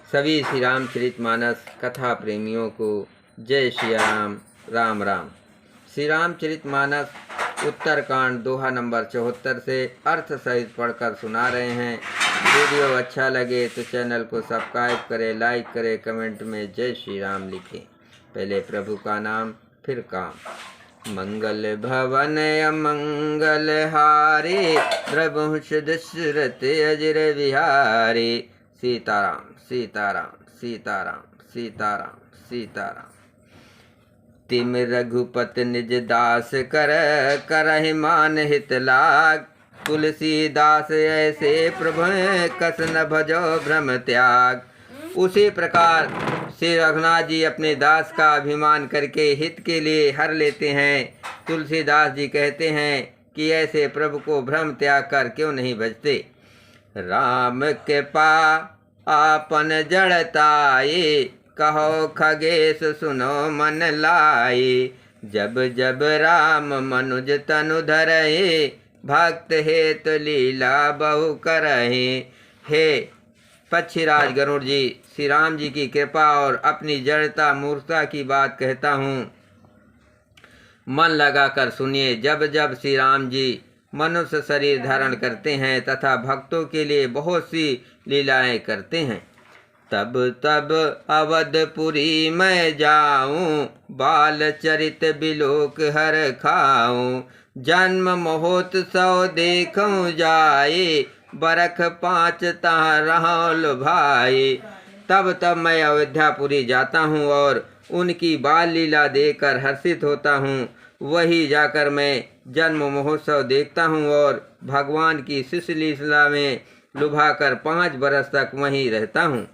सभी श्री रामचरितमानस कथा प्रेमियों को जय श्री राम। राम राम। श्री रामचरितमानस उत्तरकांड दोहा नंबर 74 से अर्थ सहित पढ़कर सुना रहे हैं। वीडियो अच्छा लगे तो चैनल को सब्सक्राइब करें, लाइक करें, कमेंट में जय श्री राम लिखें। पहले प्रभु का नाम फिर काम। मंगल भवन अमंगल हारे, द्रवहुष दशरथ अजर विहारे। सीताराम सीताराम सीताराम सीताराम सीताराम। तिम रघुपत निज दास कर, करहि मान हित लाग। तुलसीदास ऐसे प्रभु कस न भजो भ्रम त्याग। उसी प्रकार श्री रघुनाथ जी अपने दास का अभिमान करके हित के लिए हर लेते हैं। तुलसीदास जी कहते हैं कि ऐसे प्रभु को भ्रम त्याग कर क्यों नहीं भजते। राम के पा आपन जड़ताए, कहो खगेश सुनो मन लाए। जब जब राम मनुज तनु धरहे, भक्त हेत लीला बहु करहे। हे पक्षीराज गरुड़ जी, श्री राम जी की कृपा और अपनी जड़ता मूर्खता की बात कहता हूँ, मन लगाकर सुनिए। जब जब श्री राम जी मनुष्य शरीर धारण करते हैं तथा भक्तों के लिए बहुत सी लीलाएं करते हैं, तब तब अवधपुरी मैं जाऊं, बाल चरित बिलोक हर खाऊं। जन्म महोत्सव देखूं जाए, बरख 5 तहाँ रहूं लुभाए। तब तब मैं अयोध्यापुरी जाता हूँ और उनकी बाल लीला देखकर हर्षित होता हूँ। वही जाकर मैं जन्म महोत्सव देखता हूँ और भगवान की शिष्य लीला में लुभाकर 5 बरस तक वहीं रहता हूँ।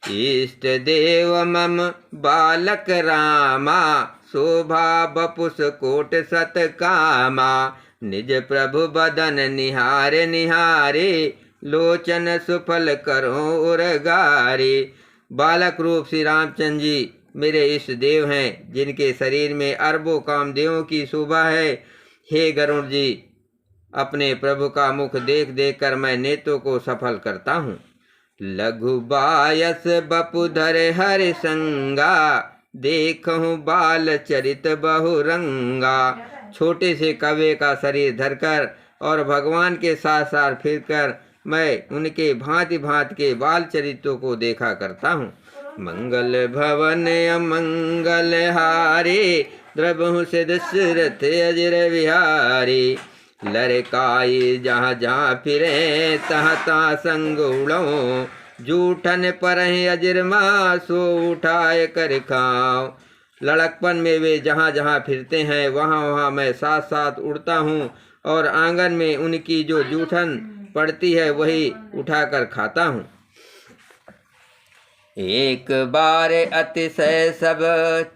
इष्ट देव मम बालक रामा, शोभा बपुस कोट सत कामा। निज प्रभु बदन निहारे निहारे, लोचन सुफल करो उरगारे। बालक रूप श्री रामचंद्र जी मेरे इष्ट देव हैं, जिनके शरीर में अरबों कामदेवों की शोभा है। हे गरुड़ जी, अपने प्रभु का मुख देख देख कर मैं नेत्रों को सफल करता हूँ। लघु बायस बपुधर हरि संगा, देखूं बाल चरित बहुरंगा। छोटे से कव्य का शरीर धरकर और भगवान के साथ साथ फिरकर मैं उनके भांति भांति के बाल चरित्रों को देखा करता हूँ। मंगल भवन अमंगल हारे, द्रवहुष दशरथ अजर विहारे। लड़काई जहाँ जहाँ फिरे, तहाँ तहाँ संग उड़ो। जूठन पर अजरमा, सो उठाए कर खाओ। लड़कपन में वे जहाँ जहाँ फिरते हैं वहाँ वहाँ मैं साथ साथ उड़ता हूँ और आंगन में उनकी जो जूठन पड़ती है वही उठाकर खाता हूँ। एक बार अतिशय सब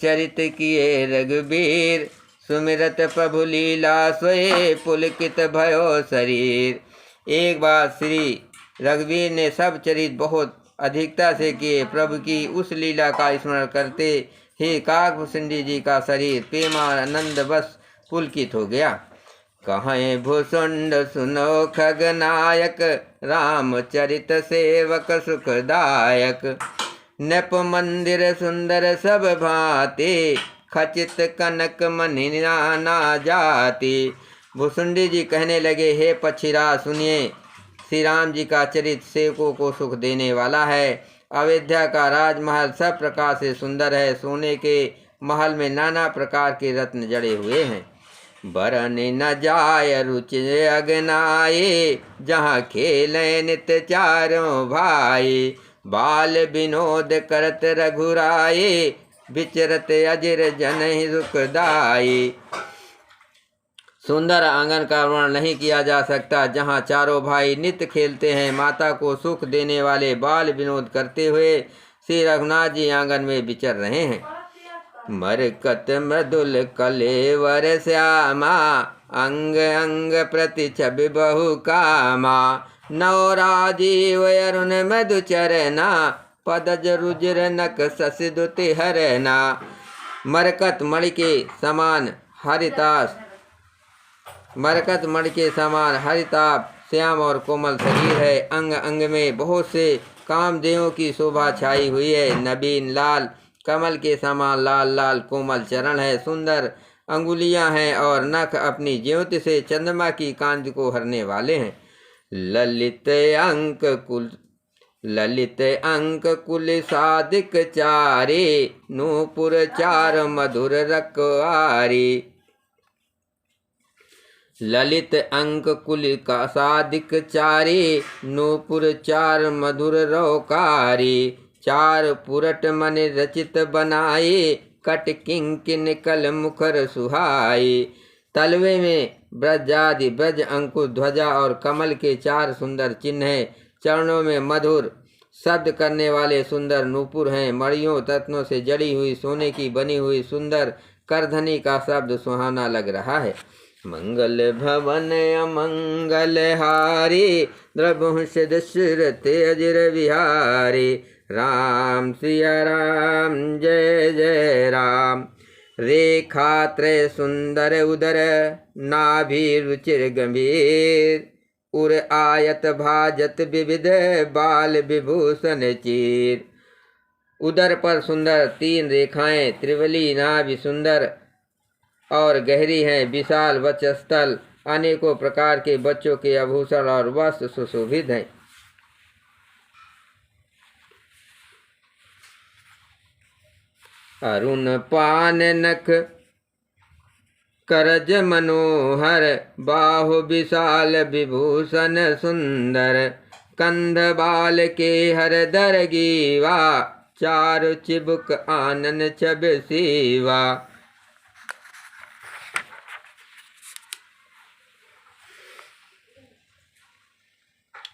चरित किए रघुबीर, सुमिरत प्रभु लीला सोए पुलकित भयो शरीर। एक बार श्री रघुवीर ने सब चरित बहुत अधिकता से किए। प्रभु की उस लीला का स्मरण करते ही काकभूषुंडी जी का शरीर प्रेमानंद बस पुलकित हो गया। कहें भूषुंड सुनो खगनायक, रामचरित सेवक सुखदायक। नप मंदिर सुंदर सब भांति, खचित कनक मणि नाना जाति। भूषुंडी जी कहने लगे, हे पक्षीराज सुनिए, श्री राम जी का चरित सेवकों को सुख देने वाला है। अयोध्या का राजमहल सब प्रकार से सुंदर है। सोने के महल में नाना प्रकार के रत्न जड़े हुए हैं। बरन न जाय रुचि अगनाए, जहाँ खेले नित्य चारों भाई। बाल विनोद करत रघुराए, विचरत अजिर जन ही सुखदाई। सुंदर आंगन का वर्णन नहीं किया जा सकता, जहाँ चारों भाई नित्य खेलते हैं। माता को सुख देने वाले बाल विनोद करते हुए श्री रघुनाथ जी आंगन में विचर रहे हैं। मरकत मृदुल कलेवर श्यामा, अंग अंग प्रति छवि बहु कामा। नौ राजीव अरुण मधु चरना, पदज रुजिर नक शशि दुति हरना। मरकत मणि के समान हरितास, मरकत मणि के समान हरिताप श्याम और कोमल शरीर है। अंग अंग में बहुत से कामदेवों की शोभा छाई हुई है। नवीन लाल कमल के समान लाल लाल कोमल चरण है, सुंदर अंगुलियां हैं और नख अपनी ज्योति से चंद्रमा की कांति को हरने वाले हैं। ललित अंक कुल सादिक चारे, नूपुर चार मधुर रखवारे। ललित अंक कुल का सादिक चारे, नूपुर चार मधुर रौकारे। चार पुरट मन रचित बनाए, कट किंकिन कल मुखर सुहाए। तलवे में ब्रजादि ब्रज अंकुश ध्वजा और कमल के चार सुंदर चिन्ह हैं। चरणों में मधुर शब्द करने वाले सुंदर नूपुर हैं। मणियों रत्नों से जड़ी हुई सोने की बनी हुई सुंदर करधनी का शब्द सुहाना लग रहा है। मंगल भवन अमंगल हारी, द्रवंश दशरथ अजर विहारी। राम सिया राम जय जय राम। रेखा त्रय सुंदर उदर, नाभि रुचिर गंभीर। उर आयत भाजत विविध, बाल विभूषण चीर। उदर पर सुंदर तीन रेखाएं, त्रिवली नाभि सुंदर और गहरी हैं। विशाल वक्षस्थल, अनेकों प्रकार के बच्चों के आभूषण और वस्त्र सुशोभित हैं। अरुण पान नख करज मनोहर, बाहु विशाल विभूषण सुंदर। कंध बाल के हर दर गीवा, चारु चिबुक आनन छब सीवा।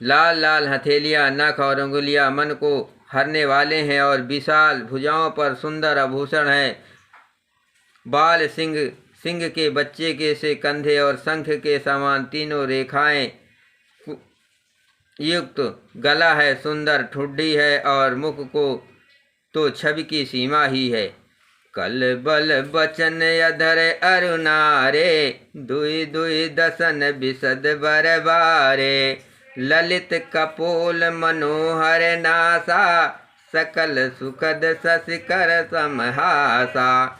लाल लाल हथेलियां, नख और अंगुलियां मन को हरने वाले हैं और विशाल भुजाओं पर सुंदर आभूषण हैं। बाल सिंह के बच्चे के से कंधे और शंख के समान तीनों रेखाएं युक्त गला है। सुंदर ठुड्डी है और मुख को तो छवि की सीमा ही है। कल बल बचन अधर अरुणारे, दुई दुई दसन बिसद बरबारे। ललित कपोल मनोहर नासा, सकल सुखद शशिकर समहासा।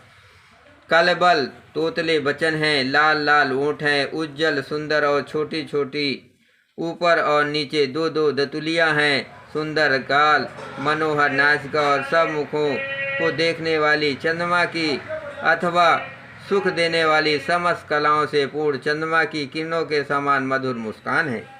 कलबल तोतले बचन हैं, लाल लाल ओंठ हैं, उज्जवल सुंदर और छोटी छोटी ऊपर और नीचे दो दो दतुलियां हैं। सुंदर गाल, मनोहर नासिका और सब मुखों को देखने वाली चंद्रमा की अथवा सुख देने वाली समस्त कलाओं से पूर्ण चंद्रमा की किरणों के समान मधुर मुस्कान है।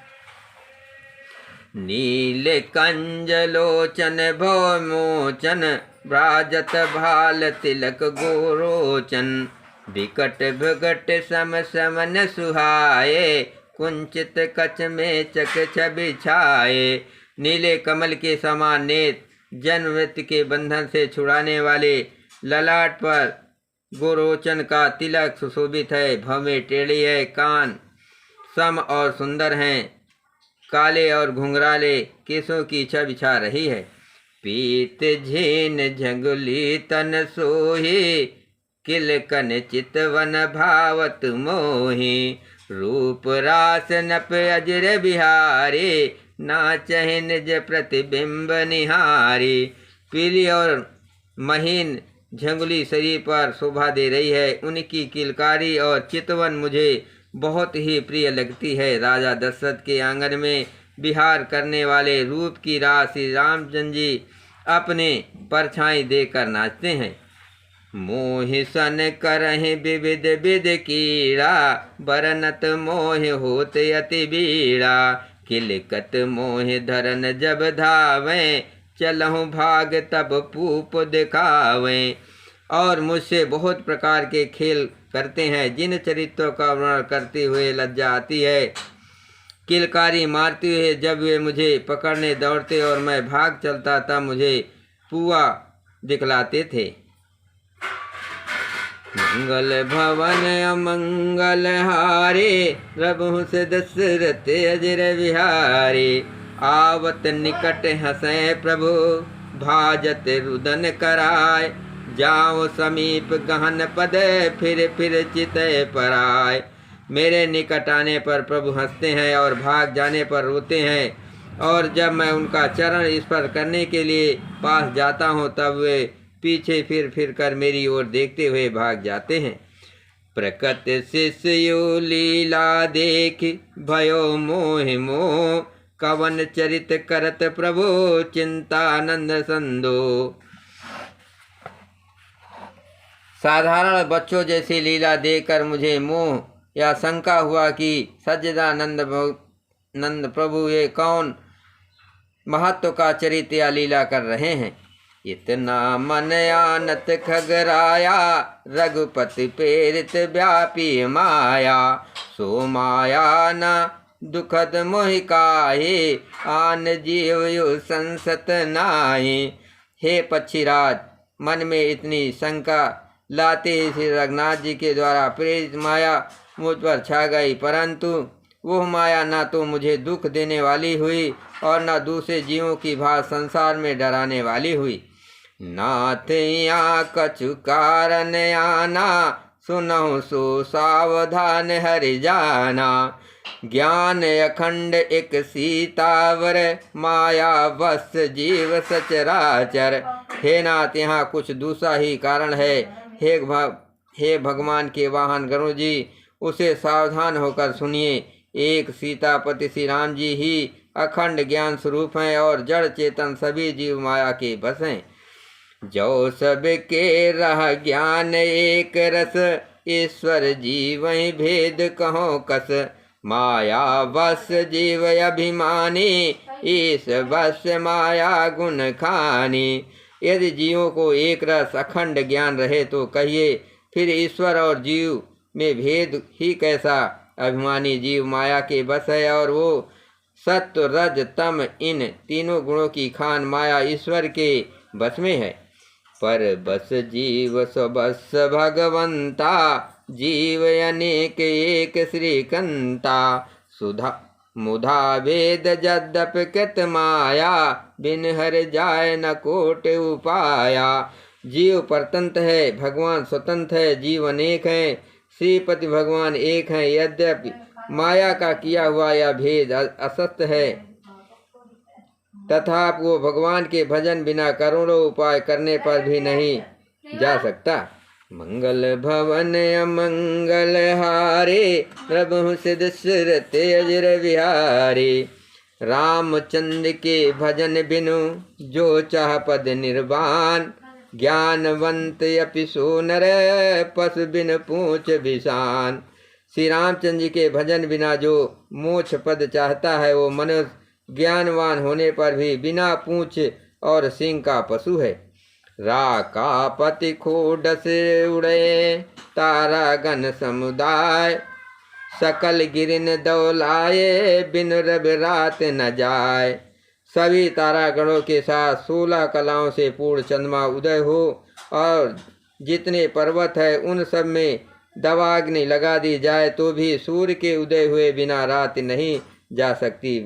नील कंज लोचन भौमोचन, ब्राजत भाल तिलक गोरोचन। विकट भगट सम समन सुहाए, कुंचित कच में चक छवि छाए। नीले कमल के समान नेत्र, जन्म मृत्यु के बंधन से छुड़ाने वाले ललाट पर गोरोचन का तिलक सुशोभित है। भवें टेढ़ी है, कान सम और सुंदर हैं। काले और घुंघराले केसों की छवि छा रही है। पीत झीन झंगुली तन सोही, किलकन चितवन भावत मोही। रूप रास नप अजर बिहारी, नाचहि निज प्रतिबिंब निहारी। पीली और महीन झंगुली शरीर पर शोभा दे रही है। उनकी किलकारी और चितवन मुझे बहुत ही प्रिय लगती है। राजा दशरथ के आंगन में विहार करने वाले रूप की रास श्री रामचंद्र जी अपने परछाई देकर नाचते हैं। मोहि सन करहि विविध विध कीड़ा, बरनत मोहि होत अति बीड़ा। किलकत मोहि धरन जब धावें, चलहु भाग तब पूप दिखावें। और मुझसे बहुत प्रकार के खेल करते हैं, जिन चरित्रों का वर्णन करते हुए लज्जा आती है। किलकारी मारते हुए जब वे मुझे पकड़ने दौड़ते और मैं भाग चलता तब मुझे पुआ दिखलाते थे। मंगल भवन अमंगल हारे, रघुवंश दशरथ अजर विहारी। आवत निकट हंसे प्रभु, भाजत रुदन कराय। जाओ समीप गहन पद, फिर फिर चितय पराय। मेरे निकट आने पर प्रभु हंसते हैं और भाग जाने पर रोते हैं। और जब मैं उनका चरण स्पर्श करने के लिए पास जाता हूँ तब वे पीछे फिर कर मेरी ओर देखते हुए भाग जाते हैं। प्रकट शिष्यो लीला देख भयो मोह मोह, कवन चरित करत प्रभु चिंतानंद संदो। साधारण बच्चों जैसी लीला देखकर मुझे मोह या शंका हुआ कि सज्जनानंद नंद प्रभु ये कौन महत्व का चरित्र या लीला कर रहे हैं। इतना मन आनत खगराया, रघुपति प्रेरित व्यापी माया, सो माया न दुखद मोहि काहे, आन जीव यु संसत नाहि। हे पक्षीराज, मन में इतनी शंका लाते श्री रघुनाथ जी के द्वारा प्रेरित माया मुझ पर छा गई, परंतु वह माया न तो मुझे दुख देने वाली हुई और न दूसरे जीवों की भांति संसार में डराने वाली हुई। नाथ या कछु कारण आना, सुनहु सो सावधान हरि जाना, ज्ञान अखंड एक सीतावर, माया बस जीव सचराचर। हे नाथ, यहाँ कुछ दूसरा ही कारण है। हे भगवान के वाहन गरुड़ जी, उसे सावधान होकर सुनिए। एक सीतापति श्री राम जी ही अखंड ज्ञान स्वरूप हैं और जड़ चेतन सभी जीव माया के बस हैं। जो सब के रह ज्ञान एक रस, ईश्वर जीव भेद कहो कस, माया बस जीव अभिमानी, ईश बस माया गुण खानी। यदि जीवों को एक रस अखंड ज्ञान रहे तो कहिए फिर ईश्वर और जीव में भेद ही कैसा। अभिमानी जीव माया के बस है और वो सत्व रज तम इन तीनों गुणों की खान माया ईश्वर के बस में है। पर बस जीव सबस भगवंता, जीव अनेक एक श्रीकंता, सुधा मुधा वेद जद्यप कृत माया, बिन हर जाय न कोट उपाया। जीव परतंत्र है, भगवान स्वतंत्र है, जीव अनेक हैं, श्रीपति भगवान एक हैं। यद्यपि माया का किया हुआ यह भेद असत्य है, तथा वो भगवान के भजन बिना करोड़ों उपाय करने पर भी नहीं जा सकता। मंगल भवन अमंगल हारे, प्रभु सिद्ध सिर तेजर विहारी। रामचंद्र के भजन बिनु जो चाह पद निर्वाण, ज्ञानवंत अपि सो नर पशु बिन पूछ विषान। श्री रामचंद्र जी के भजन बिना जो मोक्ष पद चाहता है वो मनुष्य ज्ञानवान होने पर भी बिना पूछ और सिंह का पशु है। राका पति खोड से उड़े, तारा गण समुदाय, सकल गिरिन दौलाए, बिन रब रात न जाए। सभी तारागणों के साथ 16 कलाओं से पूर्ण चंद्रमा उदय हो और जितने पर्वत है उन सब में दवाग्नि लगा दी जाए तो भी सूर्य के उदय हुए बिना रात नहीं जा सकती।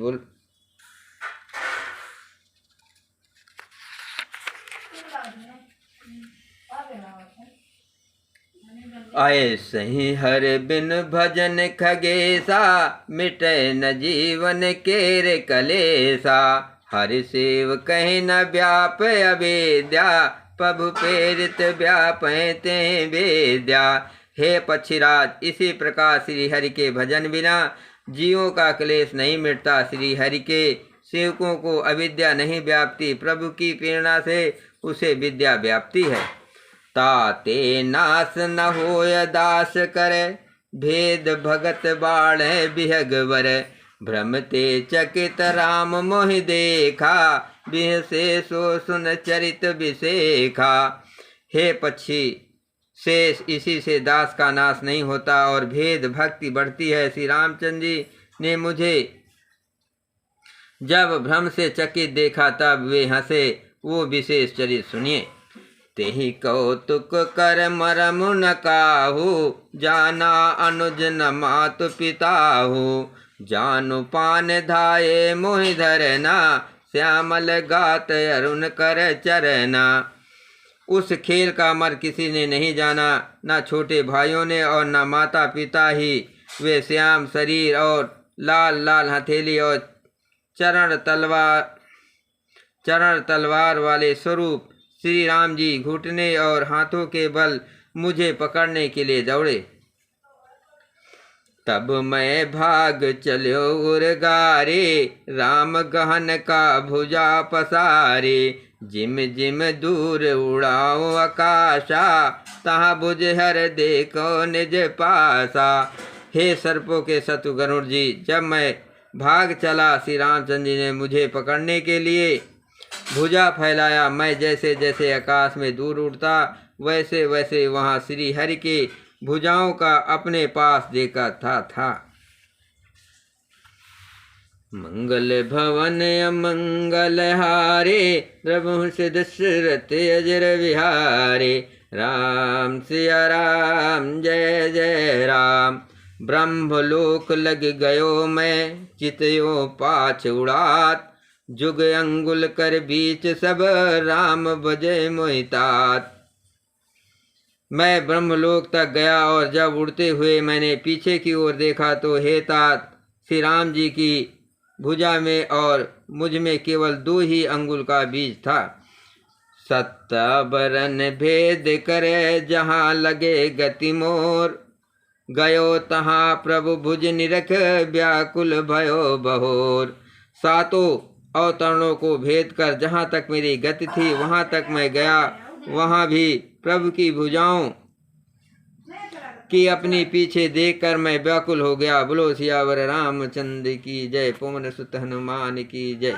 ऐसे ही हर बिन भजन खगेसा, मिटे न जीवन केर कलेसा। हरि सेव कहीं न व्याप अवेद्या, प्रभु प्रेरित व्यापते वेद्या। हे पक्षीराज, इसी प्रकार श्री हरि के भजन बिना जीवों का क्लेश नहीं मिटता। श्री हरि के सेवकों को अविद्या नहीं व्याप्ति, प्रभु की प्रेरणा से उसे विद्या व्याप्ति है। ताते नाश न होय दास करे, भेद भगत बाढ़ बिहगवर। भ्रमते चकित राम मोहि देखा, बिह से सो सुन चरित विशेखा। हे पक्षी शेष, इसी से दास का नाश नहीं होता और भेद भक्ति बढ़ती है। श्री रामचंद्र जी ने मुझे जब भ्रम से चकित देखा तब वे हंसे। वो विशेष चरित सुनिए। तेहि कौतुक कर मरम न काहू, जाना अनुज न मातु पिताहू। जानु पान धाये मोहि धरना, श्यामल गात अरुण कर चरना। उस खेल का मर किसी ने नहीं जाना, न छोटे भाइयों ने और न माता पिता ही। वे श्याम शरीर और लाल लाल हथेली और चरण तलवार वाले स्वरूप श्री राम जी घुटने और हाथों के बल मुझे पकड़ने के लिए दौड़े। तब मैं भाग चलो उर्गारे, राम गहन का भुजा पसारे। जिम जिम दूर उड़ाओ आकाशा, तहाँ भुज हर देखो निज पासा। हे सर्पों के शत्रु गरुड़ जी, जब मैं भाग चला, श्री रामचंद्र जी ने मुझे पकड़ने के लिए भुजा फैलाया। मैं जैसे जैसे आकाश में दूर उड़ता, वैसे वैसे वहाँ श्री हरि के भुजाओं का अपने पास देखा था। मंगल भवन अमंगल हारे, रघुवंश दशरथ अजर विहारे। राम सिया राम जय जय राम, ब्रह्मलोक लग गयो मैं, चितयो पाछ उड़ात। जुग अंगुल कर बीच सब, राम बजे मोहितात। मैं ब्रह्मलोक तक गया और जब उड़ते हुए मैंने पीछे की ओर देखा तो हे तात, श्री राम जी की भुजा में और मुझ में केवल 2 ही अंगुल का बीज था। सत्तावरन भेद करे, जहाँ लगे गति मोर। गयो तहाँ प्रभु भुज निरख, व्याकुल भयो बहोर। 7 अवतरणों को भेद कर जहाँ तक मेरी गति थी वहाँ तक मैं गया, वहाँ भी प्रभु की भुजाओं की अपनी पीछे देखकर मैं व्याकुल हो गया। बोलो सियावर रामचंद्र की जय, पवन सुत हनुमान की जय।